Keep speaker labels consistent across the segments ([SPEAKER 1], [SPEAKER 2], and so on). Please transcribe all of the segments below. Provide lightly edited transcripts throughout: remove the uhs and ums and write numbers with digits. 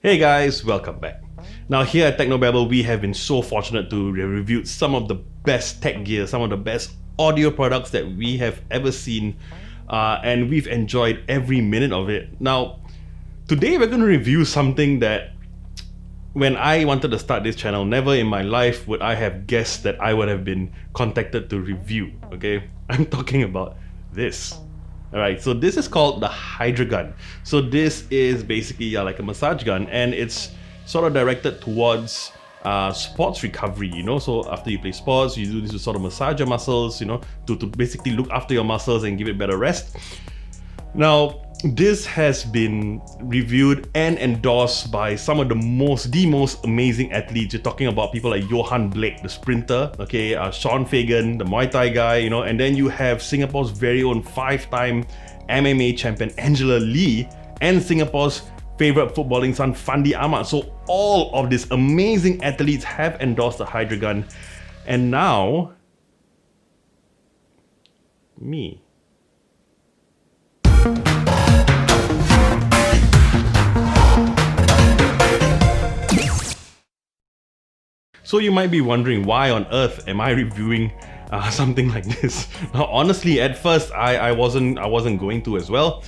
[SPEAKER 1] Hey guys, welcome back. Now here at Technobabble, we have been so fortunate to review some of the best tech gear, some of the best audio products that we have ever seen, and we've enjoyed every minute of it. Now, today we're going to review something that when I wanted to start this channel, never in my life would I have guessed that I would have been contacted to review, okay? I'm talking about this. Alright, so this is called the HYDRAGUN. So this is basically like a massage gun, and it's sort of directed towards sports recovery, you know. So after you play sports, you do this to sort of massage your muscles, you know, to basically look after your muscles and give it better rest. Now, this has been reviewed and endorsed by some of the most amazing athletes. You're talking about people like Johan Blake, the sprinter, okay, Sean Fagan, the Muay Thai guy, you know, and then you have Singapore's very own 5-time MMA champion Angela Lee and Singapore's favorite footballing son Fandi Ahmad. So all of these amazing athletes have endorsed the HYDRAGUN, and now me. So you might be wondering, why on earth am I reviewing something like this? Now, honestly, at first I wasn't going to as well,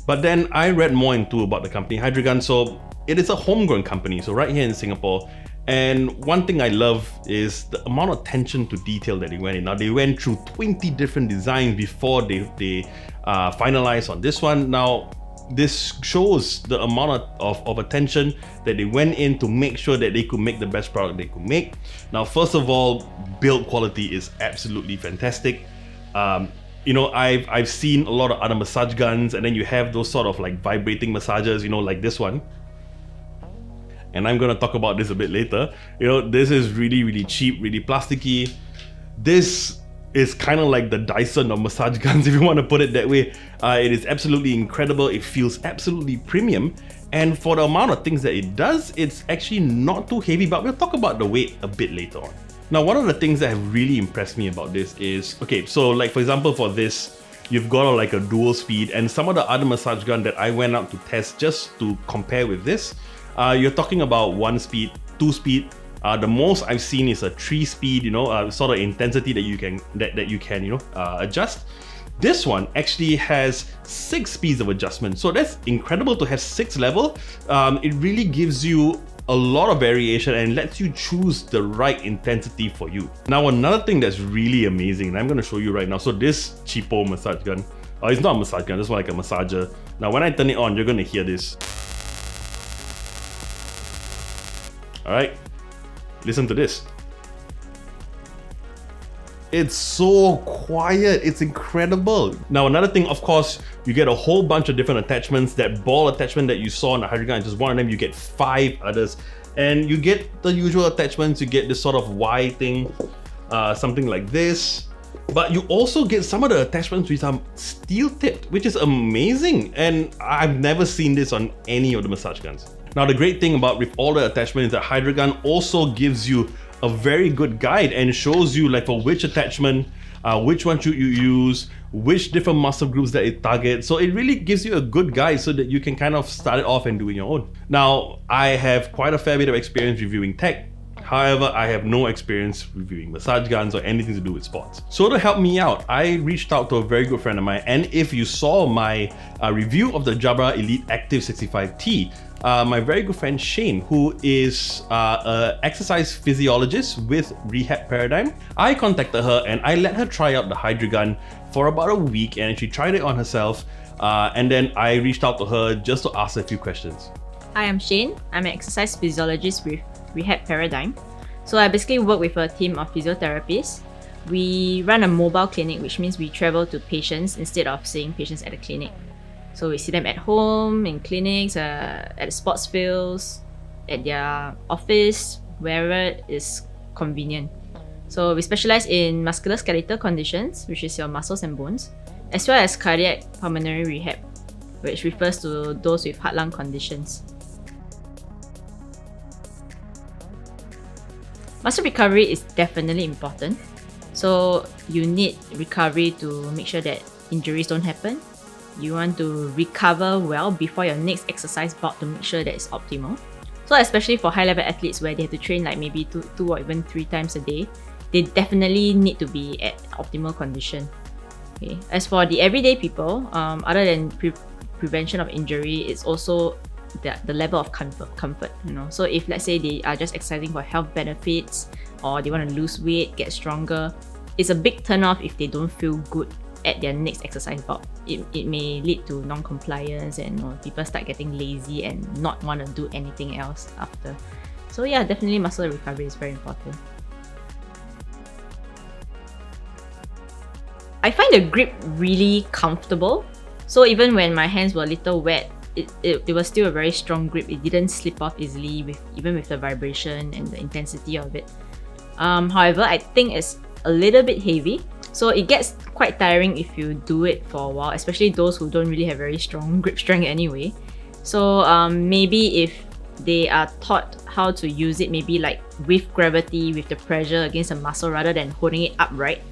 [SPEAKER 1] but then I read more into about the company HYDRAGUN. So it is a homegrown company, so right here in Singapore. And one thing I love is the amount of attention to detail that they went in. Now, they went through 20 different designs before they finalized on this one. Now, this shows the amount of attention that they went in to make sure that they could make the best product they could make. Now, first of all, build quality is absolutely fantastic. You know, I've seen a lot of other massage guns, and then you have those sort of like vibrating massagers, you know, like this one. And I'm gonna talk about this a bit later. You know, this is really cheap, really plasticky. This is kind of like the Dyson of massage guns, if you want to put it that way. It is absolutely incredible. It feels absolutely premium, and for the amount of things that it does, it's actually not too heavy, but we'll talk about the weight a bit later on. Now, one of the things that have really impressed me about this is, okay, so like for example for this, you've got like a dual speed, and some of the other massage gun that I went out to test just to compare with this, you're talking about 1 speed, 2 speed. The most I've seen is a 3-speed, you know, sort of intensity that you can you know, adjust. This one actually has 6 speeds of adjustment, so that's incredible to have 6 level. It really gives you a lot of variation and lets you choose the right intensity for you. Now, another thing that's really amazing, and I'm going to show you right now. So this cheapo massage gun, it's not a massage gun, it's more like a massager. Now, when I turn it on, you're going to hear this. All right. Listen to this. It's so quiet, it's incredible. Now, another thing, of course, you get a whole bunch of different attachments. That ball attachment that you saw on the HYDRAGUN is just one of them. You get 5 others, and you get the usual attachments. You get this sort of Y thing, something like this. But you also get some of the attachments which are steel tipped, which is amazing. And I've never seen this on any of the massage guns. Now, the great thing about with all the attachments is that HYDRAGUN also gives you a very good guide and shows you like for which attachment, which one should you use, which different muscle groups that it targets. So it really gives you a good guide so that you can kind of start it off and do it your own. Now, I have quite a fair bit of experience reviewing tech. However, I have no experience reviewing massage guns or anything to do with sports. So to help me out, I reached out to a very good friend of mine, and if you saw my review of the Jabra Elite Active 65T, my very good friend Shane, who is an exercise physiologist with Rehab Paradigm, I contacted her and I let her try out the HYDRAGUN for about a week, and she tried it on herself, and then I reached out to her just to ask her a few questions.
[SPEAKER 2] Hi, I'm Shane. I'm an exercise physiologist with Rehab Paradigm. So I basically work with a team of physiotherapists. We run a mobile clinic, which means we travel to patients instead of seeing patients at a clinic. So we see them at home, in clinics, at sports fields, at their office, wherever is convenient. So we specialize in musculoskeletal conditions, which is your muscles and bones, as well as cardiac pulmonary rehab, which refers to those with heart-lung conditions. Muscle recovery is definitely important. So you need recovery to make sure that injuries don't happen. You want to recover well before your next exercise bout to make sure that it's optimal. So especially for high-level athletes where they have to train like maybe two or even 3 times a day, they definitely need to be at optimal condition. Okay. As for the everyday people, other than prevention of injury, it's also the level of comfort. So if let's say they are just exercising for health benefits or they want to lose weight, get stronger, it's a big turn off if they don't feel good at their next exercise bout. It may lead to non-compliance and people start getting lazy and not want to do anything else after. So yeah, definitely muscle recovery is very important. I find the grip really comfortable. So even when my hands were a little wet, it was still a very strong grip. It didn't slip off easily even with the vibration and the intensity of it. However, I think it's a little bit heavy. So it gets quite tiring if you do it for a while, especially those who don't really have very strong grip strength anyway. So maybe if they are taught how to use it, maybe like with gravity, with the pressure against the muscle rather than holding it upright,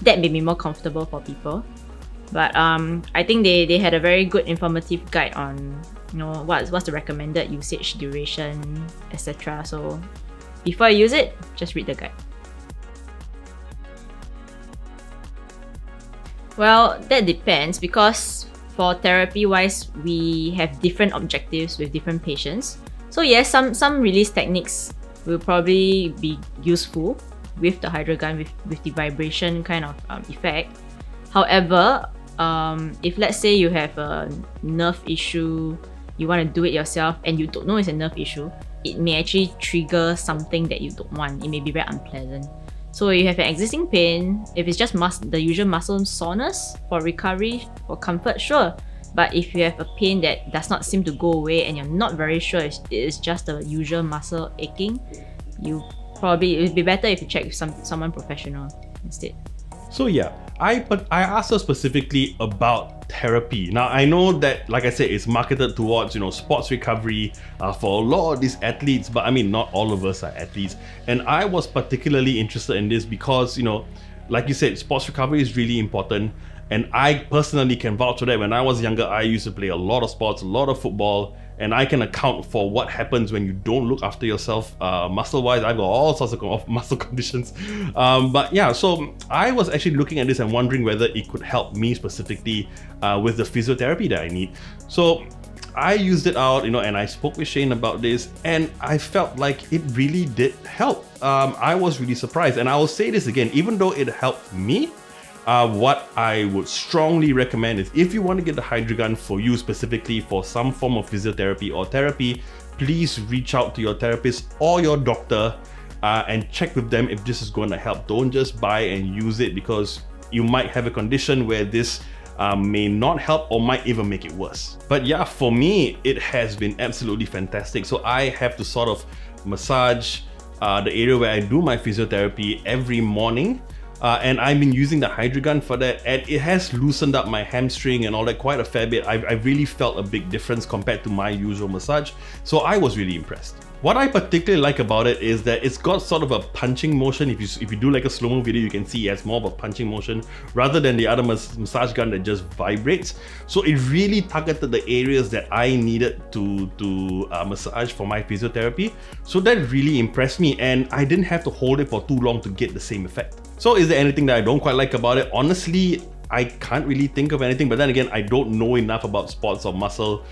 [SPEAKER 2] that may be more comfortable for people. But I think they had a very good informative guide on what's the recommended usage duration, etc. So before you use it, just read the guide. Well, that depends because for therapy wise, we have different objectives with different patients. So yes, some release techniques will probably be useful with the HYDRAGUN, with the vibration kind of effect. However, if let's say you have a nerve issue, you want to do it yourself and you don't know it's a nerve issue, it may actually trigger something that you don't want. It may be very unpleasant. So you have an existing pain, if it's just the usual muscle soreness for recovery, for comfort, sure. But if you have a pain that does not seem to go away and you're not very sure it is just the usual muscle aching, it would be better if you check with someone professional instead.
[SPEAKER 1] So yeah, I asked her specifically about therapy. Now I know that, like I said, it's marketed towards sports recovery for a lot of these athletes, but I mean not all of us are athletes. And I was particularly interested in this because like you said, sports recovery is really important. And I personally can vouch for that. When I was younger, I used to play a lot of sports, a lot of football, and I can account for what happens when you don't look after yourself muscle-wise. I've got all sorts of muscle conditions. But yeah, so I was actually looking at this and wondering whether it could help me specifically with the physiotherapy that I need. So I used it out, and I spoke with Shane about this, and I felt like it really did help. I was really surprised, and I will say this again, even though it helped me, what I would strongly recommend is if you want to get the HYDRAGUN for you specifically for some form of physiotherapy or therapy, please reach out to your therapist or your doctor and check with them if this is going to help. Don't just buy and use it because you might have a condition where this may not help or might even make it worse. But yeah, for me, it has been absolutely fantastic. So I have to sort of massage the area where I do my physiotherapy every morning. And I've been using the HYDRAGUN for that, and it has loosened up my hamstring and all that quite a fair bit. I really felt a big difference compared to my usual massage, so I was really impressed. What I particularly like about it is that it's got sort of a punching motion. If you do like a slow-mo video, you can see it has more of a punching motion rather than the other massage gun that just vibrates. So it really targeted the areas that I needed to massage for my physiotherapy. So that really impressed me, and I didn't have to hold it for too long to get the same effect. So is there anything that I don't quite like about it? Honestly, I can't really think of anything, but then again, I don't know enough about sports or muscle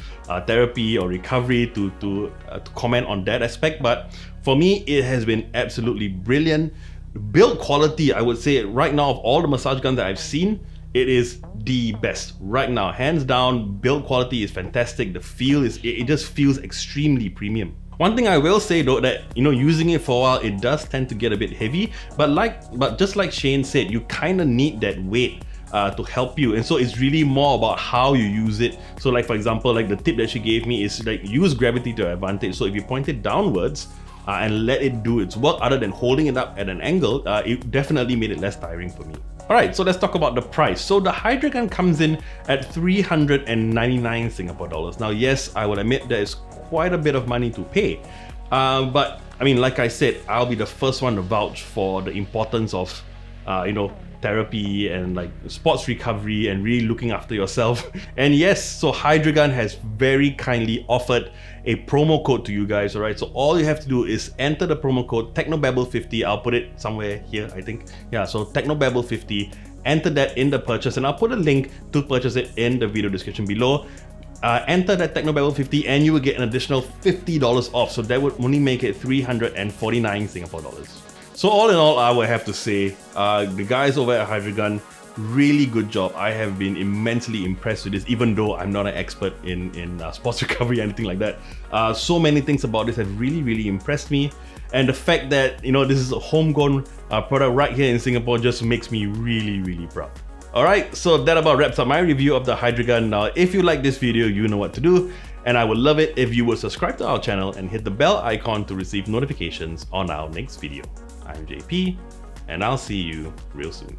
[SPEAKER 1] therapy or recovery to comment on that aspect. But for me, it has been absolutely brilliant. Build quality, I would say right now, of all the massage guns that I've seen, it is the best right now, hands down. Build quality is fantastic. The feel it just feels extremely premium. One thing I will say though, that using it for a while, it does tend to get a bit heavy, but just like Shane said, you kind of need that weight to help you, and so it's really more about how you use it. So like for example, like the tip that she gave me is like use gravity to your advantage. So if you point it downwards and let it do its work other than holding it up at an angle, it definitely made it less tiring for me. Alright, so let's talk about the price. So the HYDRAGUN comes in at 399 Singapore dollars. Now yes, I will admit there is quite a bit of money to pay, but I mean, like I said, I'll be the first one to vouch for the importance of therapy and like sports recovery and really looking after yourself. And yes, so HYDRAGUN has very kindly offered a promo code to you guys, alright? So all you have to do is enter the promo code TechnoBabble50. I'll put it somewhere here, I think. Yeah, so TechnoBabble50. Enter that in the purchase, and I'll put a link to purchase it in the video description below. Enter that TechnoBabble50 and you will get an additional $50 off. So that would only make it 349 Singapore dollars. So all in all, I would have to say, the guys over at HYDRAGUN, really good job. I have been immensely impressed with this, even though I'm not an expert in sports recovery or anything like that. So many things about this have really impressed me. And the fact that, this is a homegrown product right here in Singapore just makes me really proud. Alright, so that about wraps up my review of the HYDRAGUN. Now, if you like this video, you know what to do. And I would love it if you would subscribe to our channel and hit the bell icon to receive notifications on our next video. I'm JP, and I'll see you real soon.